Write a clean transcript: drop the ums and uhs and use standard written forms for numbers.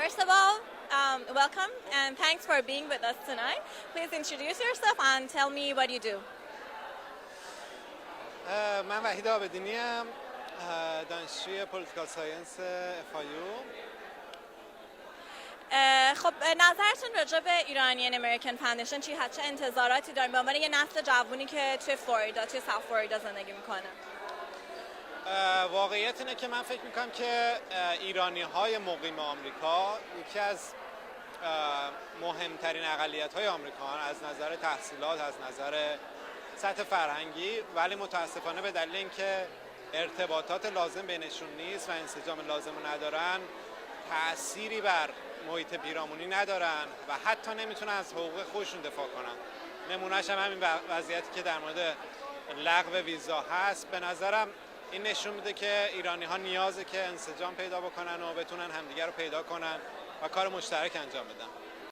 First of all, welcome and thanks for being with us tonight. Please introduce yourself and tell me what you do. من وحید آبدینی ام، دانشجوی پولیتیکال ساینس FIU. خب نظرتون راجع به ایرانیان امریکن فاندیشن چی هست؟ چه انتظاراتی دارین به عنوان یه نسل جوونی که توی فلوریدا، توی ساوت فلوریدا زندگی میکنه؟ واقعیت اینه که من فکر میکنم که ایرانی‌های مقیم آمریکا یکی از مهمترین اقلیت‌های آمریکا از نظر تحصیلات، از نظر سطح فرهنگی، ولی متاسفانه به دلیل اینکه ارتباطات لازم بینشون نیست و انسجام لازم رو ندارن، تأثیری بر محیط پیرامونی ندارن و حتی نمیتونن از حقوق خودشون دفاع کنن. نمونهش هم همین وضعیتی که در مورد لغو ویزا هست. به نظرم این نشون میده که ایرانی‌ها نیازه که انسجام پیدا بکنن و بتونن همدیگر رو پیدا کنن و کار مشترک انجام بدن.